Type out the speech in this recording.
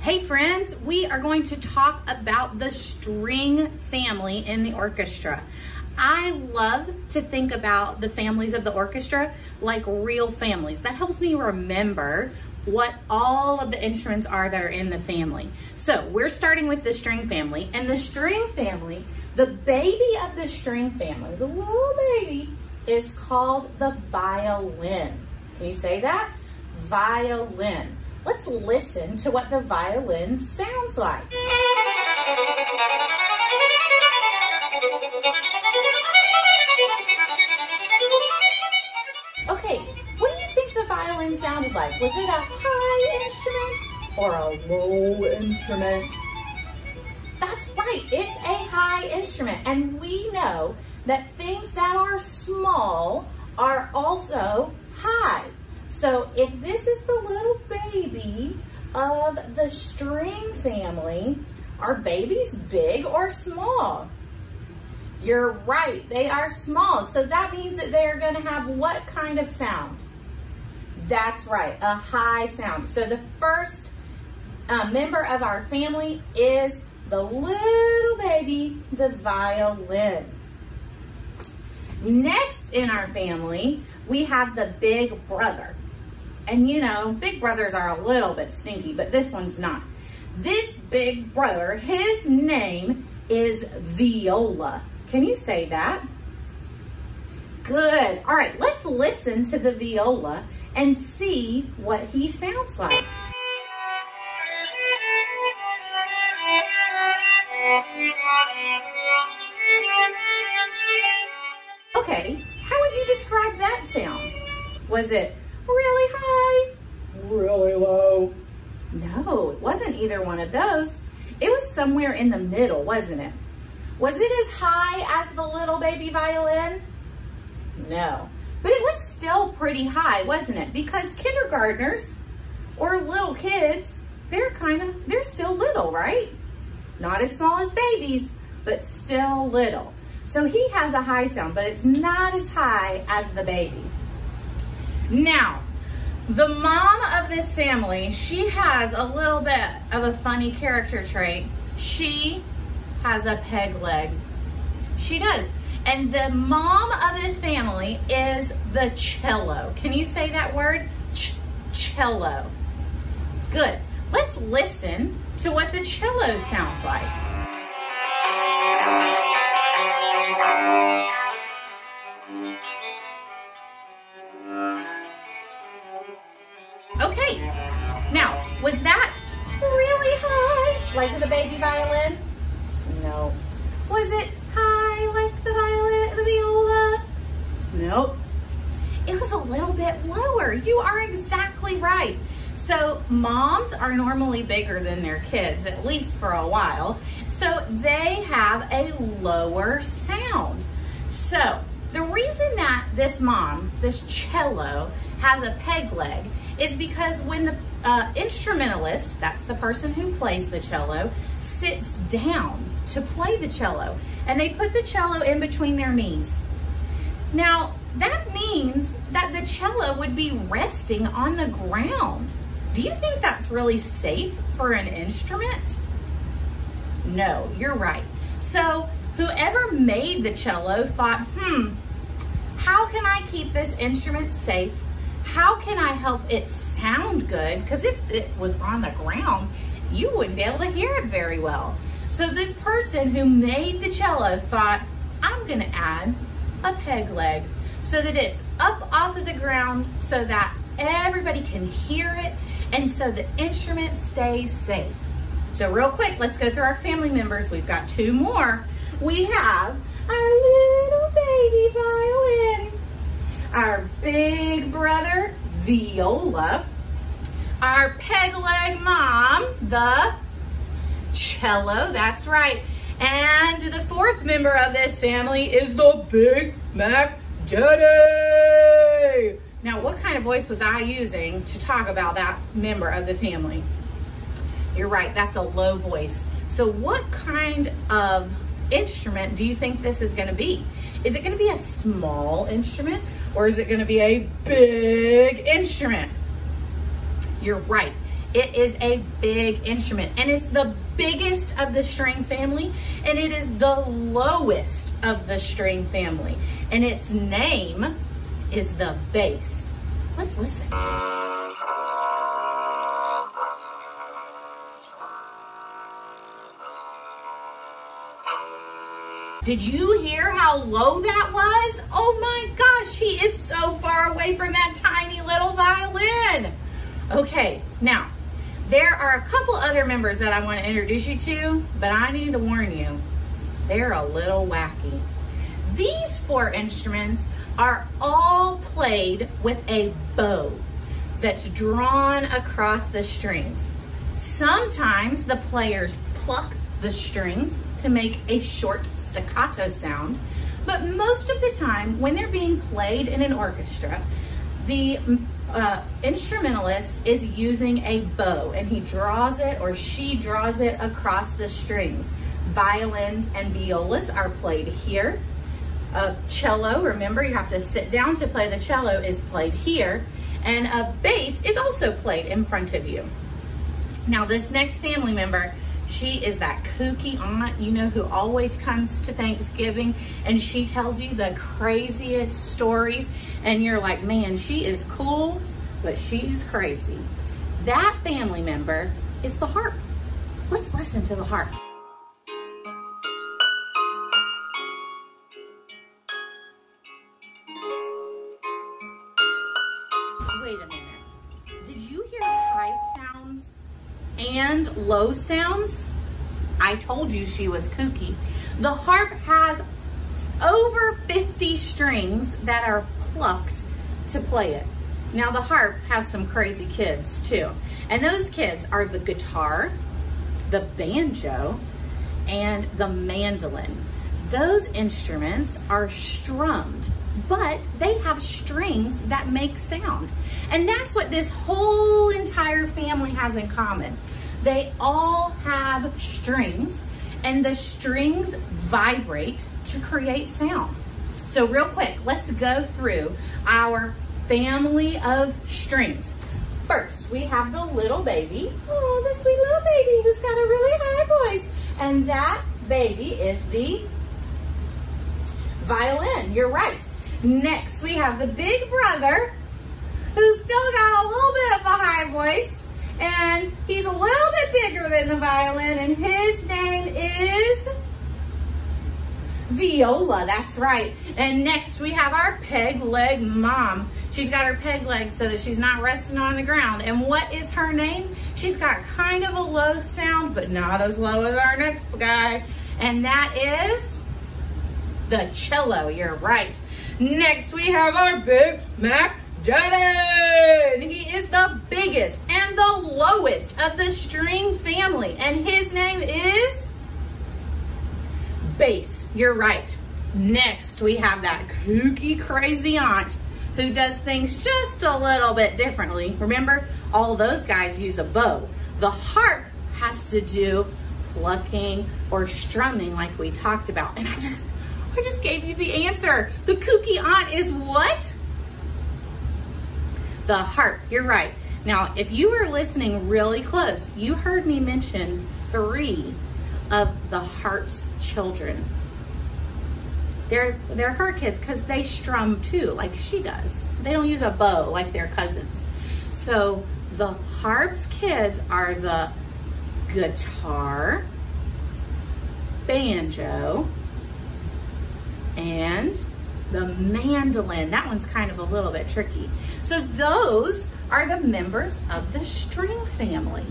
Hey friends, we are going to talk about the string family in the orchestra. I love to think about the families of the orchestra like real families. That helps me remember what all of the instruments are that are in the family. So we're starting with the string family, and the string family, the baby of the string family, the little baby, is called the violin. Can you say that? Violin. Let's listen to what the violin sounds like. Okay, what do you think the violin sounded like? Was it a high instrument or a low instrument? That's right, it's a high instrument. And we know that things that are small are also high. So if this is the little baby of the string family, are babies big or small? You're right, they are small. So that means that they are going to have what kind of sound? That's right, a high sound. So the first member of our family is the little baby, the violin. Next in our family, we have the big brother. And you know, big brothers are a little bit stinky, but this one's not. This big brother, his name is Viola. Can you say that? Good. All right, let's listen to the viola and see what he sounds like. Okay, how would you describe that sound? Was it really high? Really low? No, it wasn't either one of those. It was somewhere in the middle, wasn't it? Was it as high as the little baby violin? No, but it was still pretty high, wasn't it? Because kindergartners or little kids, they're still little, right? Not as small as babies, but still little. So he has a high sound, but it's not as high as the baby. Now, the mom of this family, she has a little bit of a funny character trait. She has a peg leg. She does. And the mom of this family is the cello. Can you say that word? Cello. Good. Let's listen to what the cello sounds like. Okay, now, was that really high, like the baby violin? No. Was it high, like the violin, the viola? Nope. It was a little bit lower. You are exactly right. So moms are normally bigger than their kids, at least for a while. So they have a lower sound. So the reason that this mom, this cello, has a peg leg is because when the instrumentalist, that's the person who plays the cello, sits down to play the cello, and they put the cello in between their knees. Now, that means that the cello would be resting on the ground. Do you think that's really safe for an instrument? No, you're right. So whoever made the cello thought, how can I keep this instrument safe? How can I help it sound good? Because if it was on the ground, you wouldn't be able to hear it very well. So this person who made the cello thought, I'm gonna add a peg leg so that it's up off of the ground so that everybody can hear it and so the instrument stays safe. So real quick, let's go through our family members. We've got two more. We have our little baby violin, our big brother, viola, our peg leg mom, the cello, that's right. And the fourth member of this family is the Big Mac Daddy. Now, what kind of voice was I using to talk about that member of the family? You're right, that's a low voice. So what kind of instrument do you think this is gonna be? Is it gonna be a small instrument or is it gonna be a big instrument? You're right. It is a big instrument, and it's the biggest of the string family, and it is the lowest of the string family, and its name is the bass. Let's listen. Did you hear how low that was? Oh my gosh, he is so far away from that tiny little violin. Okay, now, there are a couple other members that I want to introduce you to, but I need to warn you, they're a little wacky. These 4 instruments are all played with a bow that's drawn across the strings. Sometimes the players pluck the strings to make a short staccato sound, but most of the time when they're being played in an orchestra, the instrumentalist is using a bow, and he draws it or she draws it across the strings. Violins and violas are played here. Cello, remember you have to sit down to play the cello, is played here, and a bass is also played in front of you. Now this next family member, she is that kooky aunt, you know, who always comes to Thanksgiving and she tells you the craziest stories, and you're like, man, she is cool, but she's crazy. That family member is the harp. Let's listen to the harp. Wait a minute. Did you hear high sounds and low sounds? I told you she was kooky. The harp has over 50 strings that are plucked to play it. Now the harp has some crazy kids too. And those kids are the guitar, the banjo, and the mandolin. Those instruments are strummed, but they have strings that make sound. And that's what this whole entire family has in common. They all have strings, and the strings vibrate to create sound. So real quick, let's go through our family of strings. First, we have the little baby. Oh, the sweet little baby who's got a really high voice. And that baby is the violin. You're right. Next, we have the big brother who's still got a little bit of a high voice, and he's a little bit bigger than the violin, and his name is viola. That's right. And next we have our peg leg mom. She's got her peg leg so that she's not resting on the ground. And what is her name? She's got kind of a low sound, but not as low as our next guy. And that is the cello. You're right. Next we have our Big Mac Daddy. He is the biggest and the lowest of the string family, and his name is bass. You're right. Next, we have that kooky, crazy aunt who does things just a little bit differently. Remember, all those guys use a bow. The harp has to do plucking or strumming like we talked about. And I just gave you the answer. The kooky aunt is what? The harp. You're right. Now, if you were listening really close, you heard me mention 3 of the harp's children. They're her kids because they strum too, like she does. They don't use a bow like their cousins. So the harp's kids are the guitar, banjo, and the mandolin. That one's kind of a little bit tricky. So those are the members of the string family.